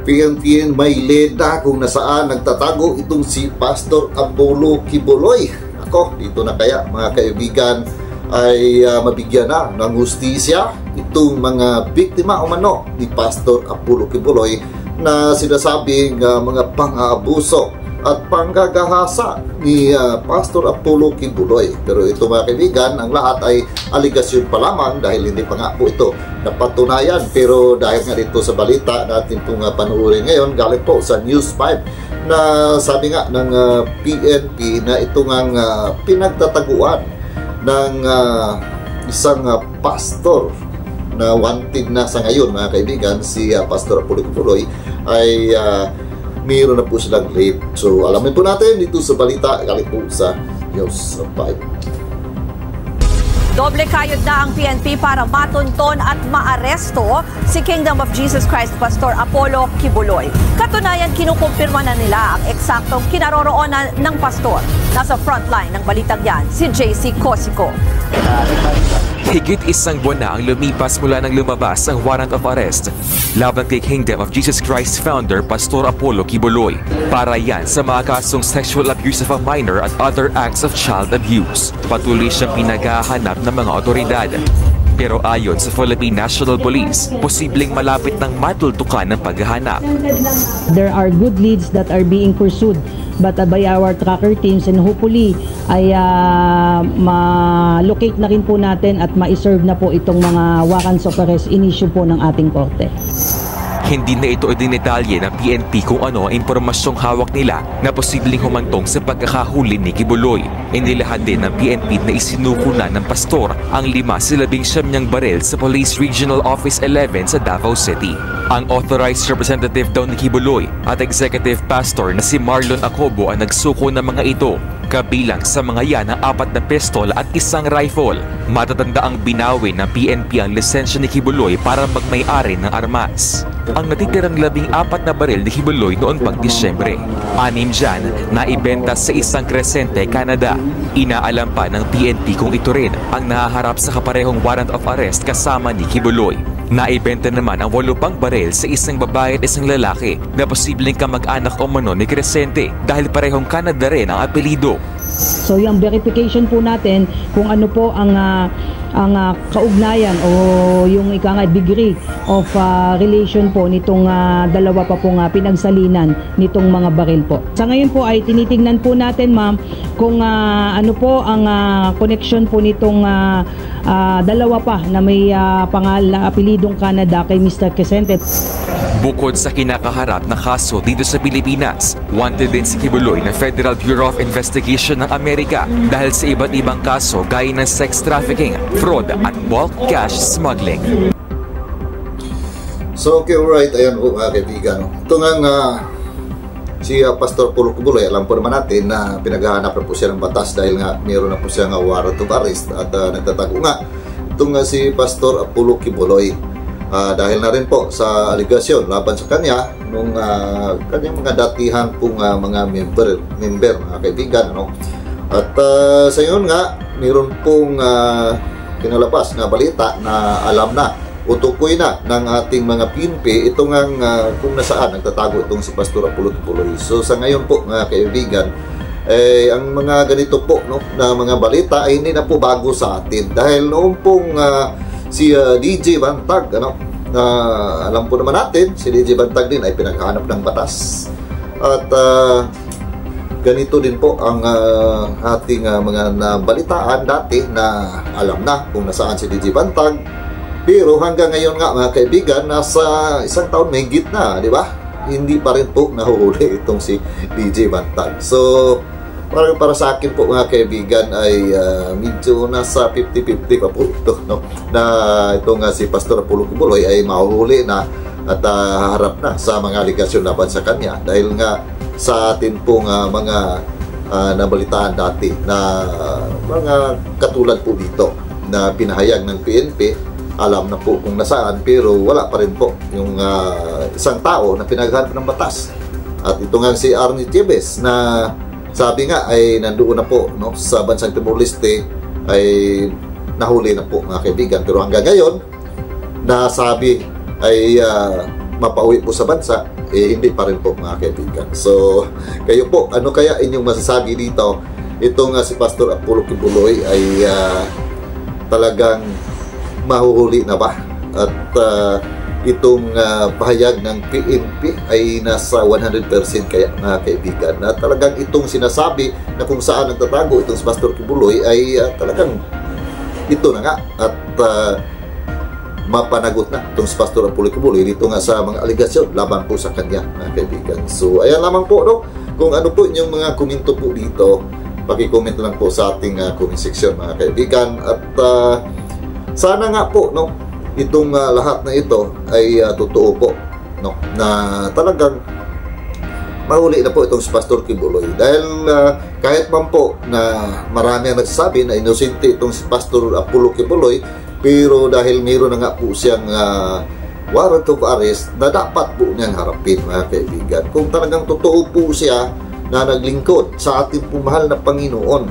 PNP Mayleda kung nasaan nagtatago itong si Pastor Apollo Quiboloy. Ako, dito na kaya mga kaibigan ay mabigyan na ng hustisya itong mga biktima umano ni Pastor Apollo Quiboloy na sinasabing mga pang-aabuso at panggagahasa ni Pastor Apollo Quiboloy. Pero ito mga kaibigan, ang lahat ay aligasyon pa lamang dahil hindi pa nga po ito napatunayan. Pero dahil nga dito sa balita natin pong panuorin ngayon, galing po sa News 5 na sabi nga ng PNP na ito ngang pinagtataguan ng isang pastor na wanted na sa ngayon mga kaibigan, si Pastor Apollo Quiboloy ay mayroon na po silang rape. So alamin po natin dito sa balita galing po sa News 5. Doble kayod na ang PNP para matunton at maaresto si Kingdom of Jesus Christ Pastor Apollo Quiboloy. Katunayan, kinukumpirma na nila ang eksaktong kinaroroonan ng pastor. Nasa frontline ng balitang yan, si JC Cosico. Higit isang buwan na ang lumipas mula nang lumabas ang warrant of arrest laban kay Kingdom of Jesus Christ founder Pastor Apollo Quiboloy para yan sa mga kasong sexual abuse of a minor at other acts of child abuse. Patuloy siyang pinaghahanap ng mga otoridad. Pero ayon sa Philippine National Police, posibleng malapit ng matultukan ng paghahanap. There are good leads that are being pursued but by our tracker teams, and hopefully ay ma-locate na rin po natin at ma-serve na po itong mga warrants of arrest in-issue po ng ating korte. Hindi na ito idinitalye ng PNP kung ano ang impormasyong hawak nila na posibleng humantong sa pagkakahuli ni Quiboloy. Inilahad din ng PNP na isinuko na ng pastor ang 5-19 niyang baril sa Police Regional Office 11 sa Davao City. Ang authorized representative daw ni Quiboloy at executive pastor na si Marlon Acobo ang nagsuko ng mga ito. Kabilang sa mga yan ang 4 na pistol at isang rifle. Matatanda ang binawi ng PNP ang lisensya ni Quiboloy para magmay-ari ng armas. Ang natitirang 14 na baril ni Quiboloy noon pang Disyembre. 6 dyan na ibenta sa isang Crescente, Canada. Inaalam pa ng PNP kung ito rin ang nahaharap sa kaparehong warrant of arrest kasama ni Quiboloy. Naibenta naman ang 8 pang baril sa isang babae at isang lalaki na posibleng kamag-anak o mano ni Crescente dahil parehong Canada rin ang apelido. So yung verification po natin kung ano po ang kaugnayan o yung degree of relation po nitong dalawa pa pong pinagsalinan nitong mga baril po. Sa ngayon po ay tinitingnan po natin ma'am kung ano po ang connection po nitong dalawa pa na may pangalan apelidong Canada kay Mr. Crescente. Bukod sa kinakaharap na kaso dito sa Pilipinas, wanted din si Quiboloy ng Federal Bureau of Investigation ng Amerika dahil sa iba't ibang kaso gaya ng sex trafficking, fraud at bulk cash smuggling. So okay, alright, ayan po mga kaibigan. Ito nga si Pastor Apollo Quiboloy, alam po naman natin na pinaghahanap na po siya ng batas dahil nga mayroon na po siya ng warrant of arrest at nagtatago nga. Ito nga si Pastor Apollo Quiboloy. Dahil na rin po sa aligasyon laban sa kanya nung kanyang mga datihan pong mga member mga kaibigan, ano? At sa yun nga mayroon pong kinalabas na balita na alam na utukoy na ng ating mga PNP ito nga kung nasaan nagtatago itong si Pastor Apollo Quiboloy. So sa ngayon po mga kaibigan, ang mga ganito po na mga balita ay hindi na po bago sa atin dahil noong pong si DJ Bantag, alam po naman natin, si DJ Bantag din ay pinaghahanap ng batas. At ganito din po ang ating mga nabalitaan dati na alam na kung nasaan si DJ Bantag. Pero hanggang ngayon nga mga kaibigan, nasa 1 taon may higit na, di ba? Hindi pa rin po nahuhuli itong si DJ Bantag. So, para sa akin po mga kaibigan ay medyo nasa 50-50 pa po ito, no? Na ito nga si Pastor Apollo Quiboloy ay mahuhuli na at harap na sa mga aligasyon laban sa kanya dahil nga sa atin pong mga nabalitaan dati na mga katulad po dito na pinahayag ng PNP, alam na po kung nasaan pero wala pa rin po yung isang tao na pinaghahanap ng batas. At ito nga si Arnie Tibes na sabi nga ay nandoon na po, no, sa bansang Timor-Leste ay nahuli na po mga kaibigan. Pero hanggang ngayon, nasabi ay mapauwi po sa bansa, hindi pa rin po mga kaibigan. So, kayo po, ano kaya inyong masasabi dito? Itong si Pastor Apollo Kibuloy ay talagang mahuhuli na ba? At itong pahayag ng PNP ay nasa 100% kaya mga kaibigan, na talagang itong sinasabi na kung saan nagtatago itong si Pastor Kibuloy ay talagang ito na nga, at mapanagot na itong si Pastor Apollo Kibuloy dito nga sa mga aligasyon laban po sa kanya mga kaibigan. So ayan lamang po, no? Kung ano po inyong mga komento po dito, paki-comment lang po sa ating comment section mga kaibigan. At sana nga po, no, itong lahat na ito ay totoo po, no, na talagang mahuli na po itong si Pastor Kibuloy. Dahil kahit man po na marami ang nagsasabi na inosente itong si Pastor Apollo Kibuloy, pero dahil mayroon na nga po siyang warrant of arrest na dapat po niyang harapin mga kaibigan. Kung talagang totoo po siya na naglingkod sa ating mahal na Panginoon,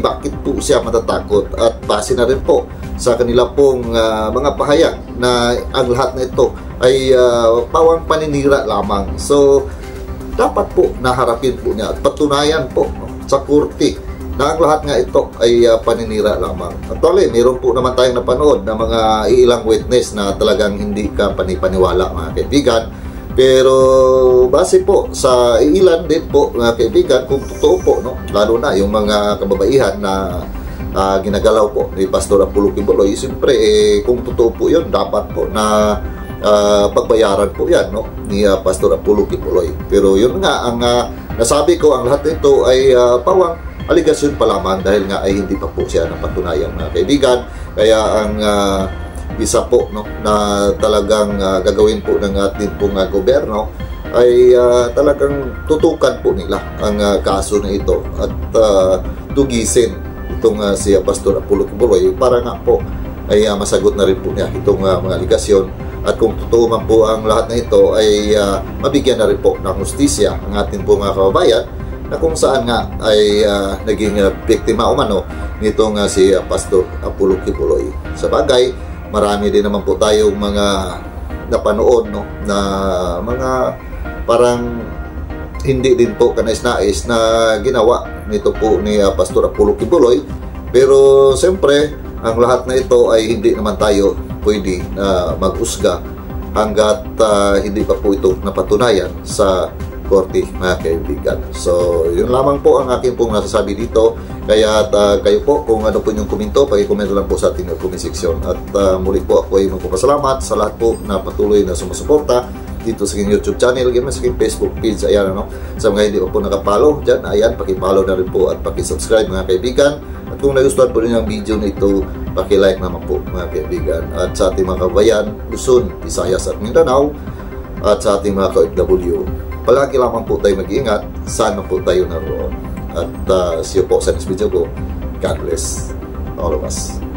bakit po siya matatakot? At base na rin po sa kanila pong mga pahayag na ang lahat na ito ay pawang paninira lamang. So dapat po naharapin po niya at patunayan po, no, sa korte na ang lahat nga ito ay paninira lamang. Actually, mayroon po naman tayong napanood na mga ilang witness na talagang hindi ka panipaniwala mga kaibigan. Pero base po sa ilan din po mga kaibigan, kung totoo po, no, lalo na yung mga kababaihan na ginagalaw po ni Pastor Apollo Kibuloy, siyempre kung totoo po yun, dapat po na pagbayaran po yan, no, ni Pastor Apollo Kibuloy. Pero yun nga, ang nasabi ko, ang lahat nito ay pawang aligasyon pa lamang, dahil nga ay hindi pa po siya napatunayan mga kaibigan. Kaya ang isa po, no, na talagang gagawin po ng ating pong gobyerno ay talagang tutukan po nila ang kaso na ito at tugisin itong si Pastor Apollo Kibuloy para nga po ay masagot na rin po niya itong mga aligasyon. At kung totoo man po ang lahat na ito ay mabigyan na rin po ng hustisya ang ating pong mga kababayan na kung saan nga ay naging biktima umano nitong si Pastor Apollo Kibuloy. Sa bagay, marami din naman po tayong mga napanood, no, na mga parang hindi din po kanais-nais na ginawa nito po ni Pastor Apollo Kibuloy. Pero siyempre, ang lahat na ito ay hindi naman tayo pwede na mag-usga hanggat hindi pa po ito napatunayan sa korte mga kaibigan. So yun lamang po ang aking pong nasasabi dito. Kaya kayo po, kung ano po yung komento, pag-i-komento lang po sa ating comment section. At muli po ako ay magpapasalamat sa lahat po na patuloy na sumusuporta dito sa aking YouTube channel, sa aking Facebook page. Ayan, ano, sa mga hindi po nakapalo dyan, ayan, pakipalo na rin po at pakisubscribe mga kaibigan. At kung nagustuhan po rin ang video na ito, pakilike naman po mga kaibigan. At sa ating mga kabayan, Luzon, Visayas at Mindanao, at sa ating mga ka-OFW, palagi lamang po tayo mag-iingat, sana po tayo naroon. At see you po sa next video ko. God bless all of us.